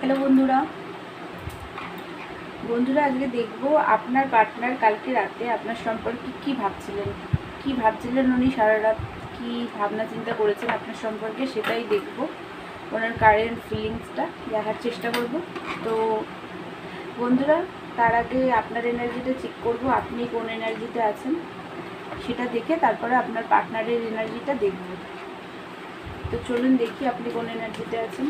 Hello বন্ধুরা বন্ধুরা আজকে দেখব আপনার পার্টনার কালকে রাতে আপনার সম্পর্কে কি ভাবছিলেন উনি সারা রাত কি ভাবনা চিন্তা করেছেন আপনার সম্পর্কে, সেটাই দেখব। ওনার কারেন্ট ফিলিংসটা দেখার চেষ্টা করব। তো বন্ধুরা, তার আগে আপনার এনার্জিটা চেক করব, আপনি কোন এনার্জিতে আছেন সেটা দেখে তারপরে আপনার পার্টনারের এনার্জিটা দেখব। তো চলুন দেখি আপনি কোন এনার্জিতে আছেন।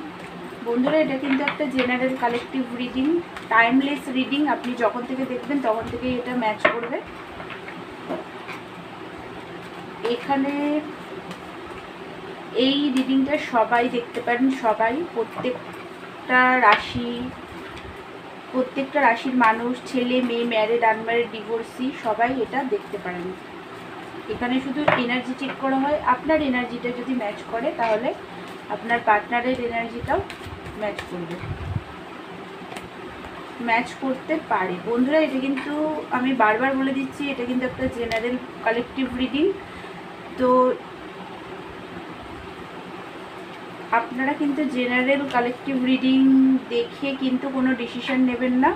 বন্ধুরা, এটা কিন্তু একটা general collective reading, timeless reading. আপনি যখন থেকে দেখবেন তখন থেকেই এটা ম্যাচ করবে। এখানে এই রিডিংটা সবাই দেখতে পারেন, সবাই, প্রত্যেকটা রাশির মানুষ, ছেলে মেয়ে, ম্যারিড আনম্যারিড, ডিভোর্সি, সবাই এটা দেখতে পারেন। এখানে শুধু এনার্জি চেক করা হয়। আপনার এনার্জিটা যদি ম্যাচ করে তাহলে আপনার পার্টনারের এনার্জিটাও ম্যাচ করতে পারে। বন্ধুরা, এটা কিন্তু আমি বারবার বলে দিচ্ছি, এটা কিন্তু একটা জেনারেল কালেকটিভ রিডিং। তো আপনারা কিন্তু জেনারেল কালেকটিভ রিডিং দেখে কিন্তু কোনো ডিসিশন নেবেন না।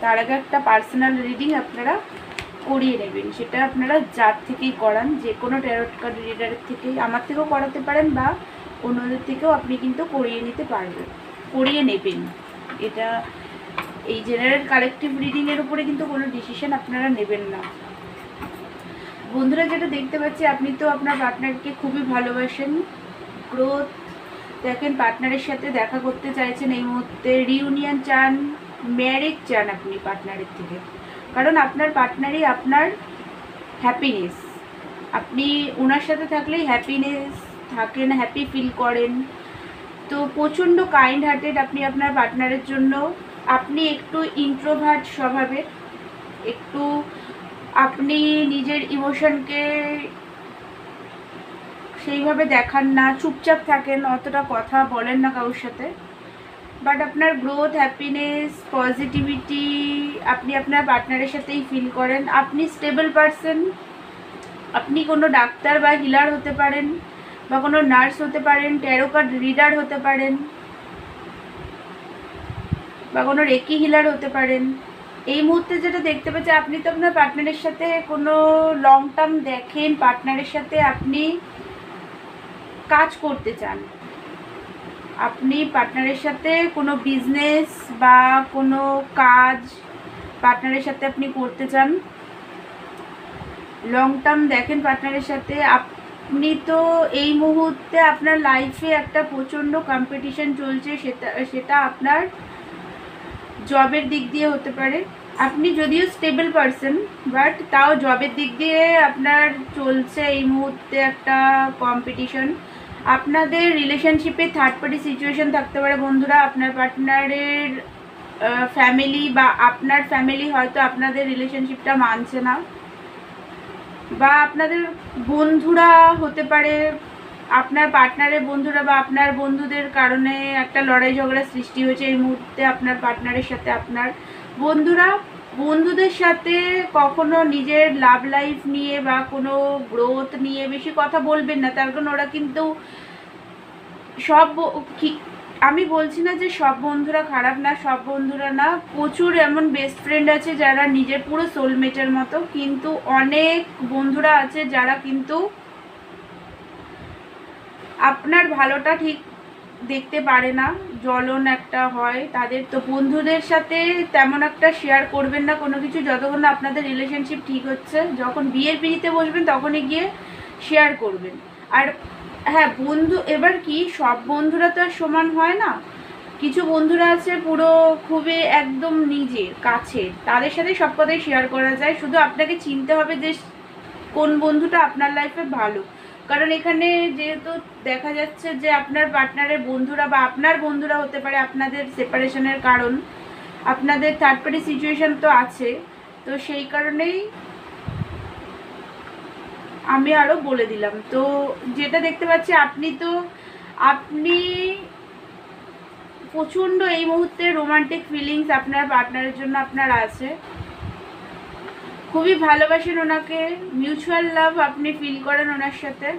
তার আগে একটা পার্সোনাল রিডিং আপনারা করিয়ে নেবেন। সেটা আপনারা যার থেকেই করান, যে কোনো ট্যারট কার্ড রিডারের থেকেই, আমার থেকেও করাতে পারেন বা অন্যদের থেকেও আপনি কিন্তু করিয়ে নেবেন। এটা এই জেনারেল কালেকটিভ রিডিংয়ের উপরে কিন্তু কোনো ডিসিশন আপনারা নেবেন না। বন্ধুরা, যেটা দেখতে পাচ্ছি, আপনি তো আপনার পার্টনারকে খুবই ভালোবাসেন, গ্রোথ দেখেন, পার্টনারের সাথে দেখা করতে চাইছেন এই মুহূর্তে, রিউনিয়ন চান, ম্যারেজ চান আপনি পার্টনারের থেকে। কারণ আপনার পার্টনারই আপনার হ্যাপিনেস। আপনি ওনার সাথে থাকলেই হ্যাপিনেস থাকেন, হ্যাপি ফিল করেন। তো প্রচণ্ড কাইন্ড হার্টেড আপনি আপনার পার্টনারের জন্য। আপনি একটু ইন্ট্রোভার্ট স্বভাবের, একটু আপনি নিজের ইমোশনকে সেইভাবে দেখান না, চুপচাপ থাকেন, অতটা কথা বলেন না কারোর সাথে। বাট আপনার গ্রোথ, হ্যাপিনেস, পজিটিভিটি আপনি আপনার পার্টনারের সাথেই ফিল করেন। আপনি স্টেবল পারসন। আপনি কোনো ডাক্তার বা হিলার হতে পারেন, বা কোনো নার্স হতে পারেন, ট্যারো কার্ড রিডার হতে পারেন, বা কোনো রেকি হিলার হতে পারেন। এই মুহূর্তে যেটা দেখতে পাচ্ছি, আপনি তো আপনার পার্টনারের সাথে কোনো লং টার্ম দেখেন, পার্টনারের সাথে আপনি কাজ করতে চান, আপনি পার্টনারের সাথে কোনো বিজনেস বা কোনো কাজ পার্টনারের সাথে আপনি করতে চান, লং টার্ম দেখেন পার্টনারের সাথে। আপনি তো এই মুহূর্তে আপনার লাইফে একটা প্রচণ্ড কম্পিটিশন চলছে, সেটা আপনার জবের দিক দিয়ে হতে পারে। আপনি যদিও স্টেবল পারসন, বাট তাও জবের দিক দিয়ে আপনার চলছে এই মুহূর্তে একটা কম্পিটিশন। আপনাদের রিলেশনশিপে থার্ড পার্টি সিচুয়েশন থাকতে পারে বন্ধুরা। আপনার পার্টনারের ফ্যামিলি বা আপনার ফ্যামিলি হয়তো আপনাদের রিলেশনশিপটা মানছে না, বা আপনাদের বন্ধুরা হতে পারে, আপনার পার্টনারের বন্ধুরা বা আপনার বন্ধুদের কারণে একটা লড়াই ঝগড়া সৃষ্টি হয়েছে এই মুহূর্তে আপনার পার্টনারের সাথে আপনার। বন্ধুদের সাথে কখনো নিজের লাভ লাইফ নিয়ে বা কোনো গ্রোথ নিয়ে বেশি কথা বলবেন না, তার কারণ ওরা কিন্তু আমি বলছি না যে সব বন্ধুরা খারাপ না, সব বন্ধুরা না, প্রচুর এমন বেস্ট ফ্রেন্ড আছে যারা নিজের পুরো সোলমেটের মতো, কিন্তু অনেক বন্ধুরা আছে যারা কিন্তু আপনার ভালোটা ঠিক দেখতে পারে না, জ্বলন একটা হয় তাদের। তো বন্ধুদের সাথে তেমন একটা শেয়ার করবেন না কোনো কিছু, যতক্ষণ না আপনাদের রিলেশনশিপ ঠিক হচ্ছে। যখন বিয়ের পিড়িতে বসবেন তখনই গিয়ে শেয়ার করবেন। আর হ্যাঁ, এবার কি সব বন্ধুরা তো আর সমান হয় না। কিছু বন্ধুরা আছে পুরো খুবই একদম নিজের কাছের, তাদের সাথে সব কথাই শেয়ার করা যায়। শুধু আপনাকে চিনতে হবে যে কোন বন্ধুটা আপনার লাইফে ভালো। কারণ এখানে যেহেতু দেখা যাচ্ছে যে আপনার পার্টনারের বন্ধুরা বা আপনার বন্ধুরা হতে পারে আপনাদের সেপারেশনের কারণ, আপনাদের থার্ড পার্টি সিচুয়েশন তো আছে। তো সেই কারণেই আমি আরও বলে দিলাম। তো যেটা দেখতে পাচ্ছি, আপনি প্রচণ্ড এই মুহূর্তে রোমান্টিক ফিলিংস আপনার পার্টনারের জন্য আপনার আছে, খুবই ভালোবাসেন ওনাকে, মিউচুয়াল লাভ আপনি ফিল করেন ওনার সাথে।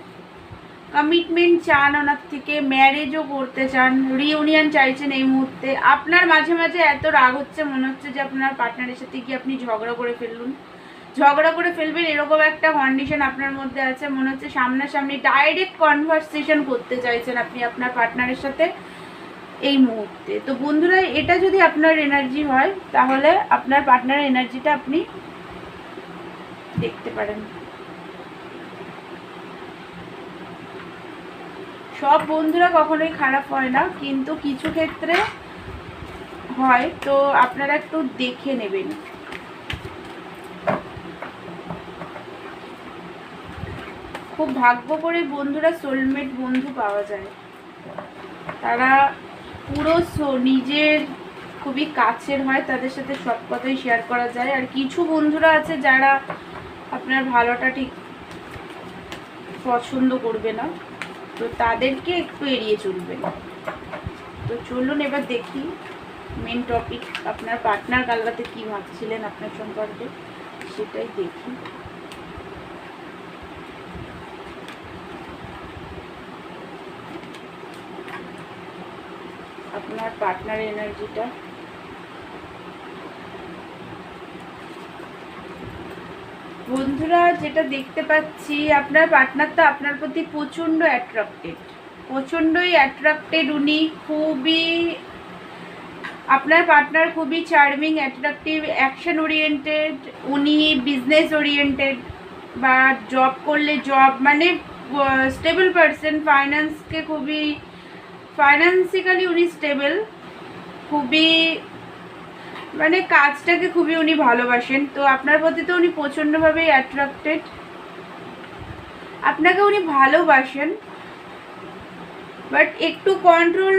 কমিটমেন্ট চান ওনার থেকে, ম্যারেজও করতে চান, রিউনিয়ন চাইছেন এই মুহূর্তে। আপনার মাঝে মাঝে এত রাগ হচ্ছে, মনে হচ্ছে যে আপনার পার্টনারের সাথে কি আপনি ঝগড়া করে ফেলবেন, এরকম একটা কন্ডিশন আপনার মধ্যে আছে। মনে হচ্ছে সামনাসামনি ডাইরেক্ট কনভারসেশন করতে চাইছেন আপনি আপনার পার্টনারের সাথে এই মুহূর্তে। তো বন্ধুরা, এটা যদি আপনার এনার্জি হয় তাহলে আপনার পার্টনারের এনার্জিটা আপনি দেখতে পারেন। সব বন্ধুরা কখনোই খারাপ হয় না, কিন্তু কিছু ক্ষেত্রে হয়, তো আপনারা একটু দেখে নেবেন। খুব ভাগ্য করে বন্ধুরা সোলমেট বন্ধু পাওয়া যায়, তারা পুরো নিজের খুবই কাছের হয়, তাদের সাথে সব কথাই শেয়ার করা যায়। আর কিছু বন্ধুরা আছে যারা আপনার ভালোটা ঠিক পছন্দ করবে না, তো তাদেরকে একটু এড়িয়ে চলবেন। তো চলুন এবার দেখি মেন টপিক, আপনার পার্টনার কাল রাতে কী ভাবছিলেন আপনার সম্পর্কে সেটাই দেখি। আপনার পার্টনার এনার্জিটা বন্ধুরা যেটা দেখতে পাচ্ছি, আপনার পার্টনারটা আপনার প্রতি প্রচণ্ডই অ্যাট্রাক্টেড। উনি খুবই, আপনার পার্টনার খুবই চার্মিং, অ্যাট্রাকটিভ, অ্যাকশন ওরিয়েন্টেড, উনি বিজনেস ওরিয়েন্টেড বা জব করলে জব, মানে স্টেবল পারসন, ফাইন্যান্সিক্যালি উনি স্টেবল, খুবই মানে কাজটাকে খুবই উনি ভালোবাসেন। তো আপনার প্রতি তো উনি প্রচণ্ডভাবেই অ্যাট্রাক্টেড, আপনাকে উনি ভালোবাসেন, বাট একটু কন্ট্রোল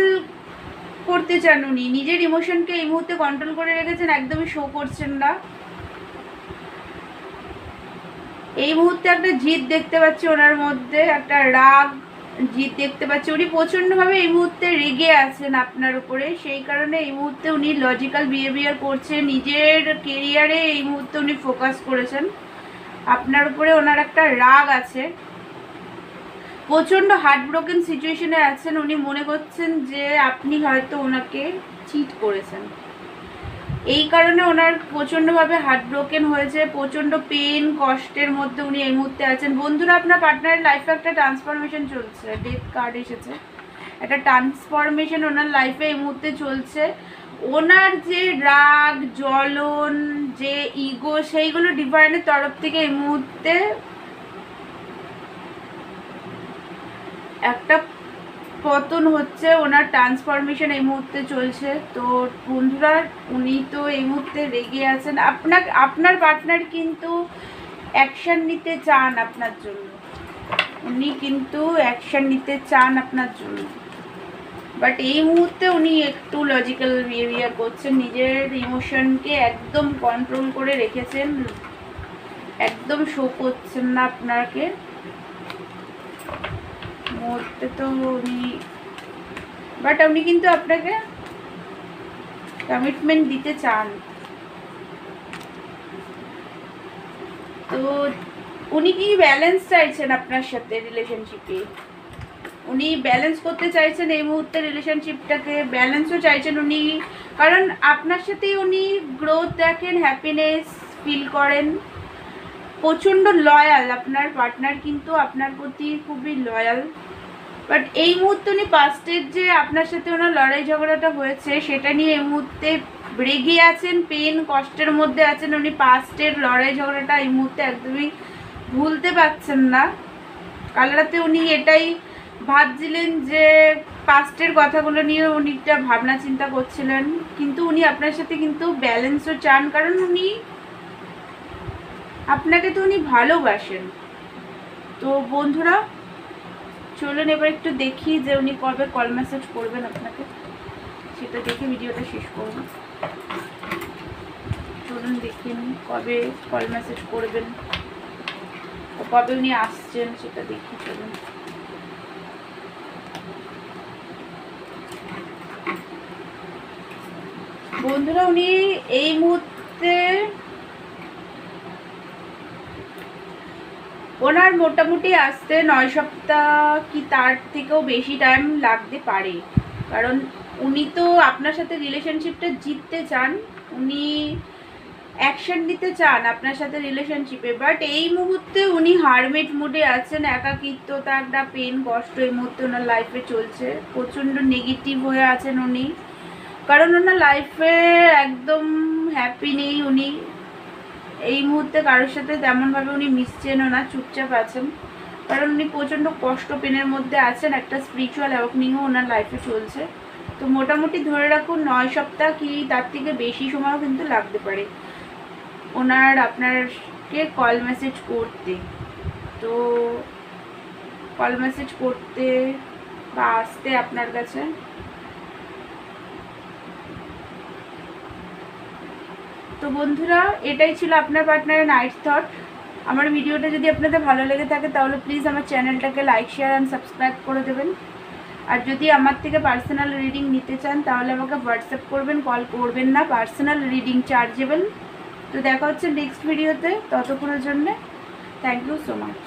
করতে চান। উনি নিজের ইমোশনকে এই মুহূর্তে কন্ট্রোল করে রেখেছেন, একদমই শো করছেন না। এই মুহূর্তে একটা জিদ দেখতে পাচ্ছি ওনার মধ্যে, একটা রাগ জিদ দেখতে পাচ্ছি। উনি প্রচণ্ডভাবে এই মুহূর্তে রেগে আছেন আপনার উপরে, সেই কারণে এই মুহূর্তে উনি লজিক্যাল বিহেভিয়ার করছে, নিজের কেরিয়ারে এই মুহূর্তে উনি ফোকাস করেছেন। আপনার উপরে ওনার একটা রাগ আছে, প্রচণ্ড হার্ট ব্রোকেন সিচুয়েশনে আছেন। উনি মনে করছেন যে আপনি হয়তো ওনাকে চিট করেছেন, এই কারণে ওনার প্রচণ্ডভাবে হার্ট ব্রোকেন হয়েছে, প্রচণ্ড পেন কষ্টের মধ্যে উনি এই মুহূর্তে আছেন। বন্ধুরা, আপনার পার্টনারের লাইফে একটা ট্রান্সফরমেশন চলছে, ডেথ কার্ড এসেছে, একটা ট্রান্সফরমেশন ওনার লাইফে এই মুহূর্তে চলছে। ওনার যে রাগ জ্বলন, যে ইগো, সেইগুলো ডিভাইনের তরফ থেকে এই মুহূর্তে একটা পতন হচ্ছে, ওনার ট্রান্সফরমেশন এই মুহূর্তে চলছে। তো বন্ধুরা, উনি তো এই মুহূর্তে রেগে আছেন। আপনার পার্টনার কিন্তু অ্যাকশন নিতে চান আপনার জন্য, উনি কিন্তু অ্যাকশন নিতে চান আপনার জন্য, বাট এই মুহূর্তে উনি একটু লজিক্যাল বিহেভিয়ার করছেন, নিজের ইমোশনকে একদম কন্ট্রোল করে রেখেছেন, একদম শো করছেন না আপনাকে মুহূর্তে। তো উনি, বাট উনি কিন্তু আপনাকে কমিটমেন্ট দিতে চান। তো উনি কি ব্যালেন্স চাইছেন আপনার সাথে রিলেশনশিপে, উনি ব্যালেন্স করতে চাইছেন এই মুহূর্তে রিলেশনশিপটাকে, ব্যালেন্সও চাইছেন উনি, কারণ আপনার সাথেই উনি গ্রোথ দেখেন, হ্যাপিনেস ফিল করেন, প্রচণ্ড লয়াল। আপনার পার্টনার কিন্তু আপনার প্রতি খুবই লয়াল, বাট এই মুহূর্তে উনি পাস্টের যে আপনার সাথে ওনার লড়াই ঝগড়াটা হয়েছে সেটা নিয়ে এই মুহূর্তে রেগে আছেন, পেন কষ্টের মধ্যে আছেন। উনি পাস্টের লড়াই ঝগড়াটা এই মুহূর্তে একদমই ভুলতে পারছেন না। কাল রাতে উনি এটাই ভাবছিলেন যে পাস্টের কথাগুলো নিয়ে উনি একটা ভাবনা চিন্তা করছিলেন, কিন্তু উনি আপনার সাথে কিন্তু ব্যালেন্সও চান, কারণ উনি আপনাকে তো উনি ভালোবাসেন। তো বন্ধুরা, চলুন এবার একটু দেখি যে উনি কবে কল মেসেজ করবেন আপনাকে, সেটা দেখে ভিডিওটা শেষ করব। চলুন দেখি উনি কবে কল মেসেজ করবেন, কবে উনি আসছেন সেটা দেখি। চলুন বন্ধুরা, উনি এই মুহূর্তে ওনার মোটামুটি আসতে 9 সপ্তাহ কি তার থেকেও বেশি টাইম লাগতে পারে, কারণ উনি তো আপনার সাথে রিলেশনশিপটা জিততে চান, উনি অ্যাকশন নিতে চান আপনার সাথে রিলেশনশিপে, বাট এই মুহূর্তে উনি হারমেট মুডে আছেন, একাকিত্বতা একটা পেন কষ্ট এই মুহূর্তে ওনার লাইফে চলছে, প্রচণ্ড নেগেটিভ হয়ে আছেন উনি, কারণ ওনার লাইফে একদম হ্যাপি নেই উনি এই মুহূর্তে, কারোর সাথে তেমনভাবে উনি মিশছেনও না, চুপচাপ আছেন, কারণ উনি প্রচণ্ড কষ্ট পেনের মধ্যে আছেন, একটা স্পিরিচুয়াল অ্যাওয়াকনিংও ওনার লাইফে চলছে। তো মোটামুটি ধরে রাখুন 9 সপ্তাহ কি তার থেকে বেশি সময়ও কিন্তু লাগতে পারে ওনার আপনারকে কল মেসেজ করতে। তো কল মেসেজ করতে বা আসতে আপনার কাছে। তো বন্ধুরা, এটাই ছিল আপনার পার্টনারের নাইট থট। আমার ভিডিওটা যদি আপনাদের ভালো লেগে থাকে তাহলে প্লিজ আমার চ্যানেলটাকে লাইক শেয়ার অ্যান্ড সাবস্ক্রাইব করে দেবেন। আর যদি আমার থেকে পার্সোনাল রিডিং নিতে চান তাহলে আমাকে হোয়াটসঅ্যাপ করবেন, কল করবেন না, পার্সোনাল রিডিং চার্জেবল। তো দেখা হচ্ছে নেক্সট ভিডিওতে, ততক্ষণের জন্যে থ্যাংক ইউ সো মাচ।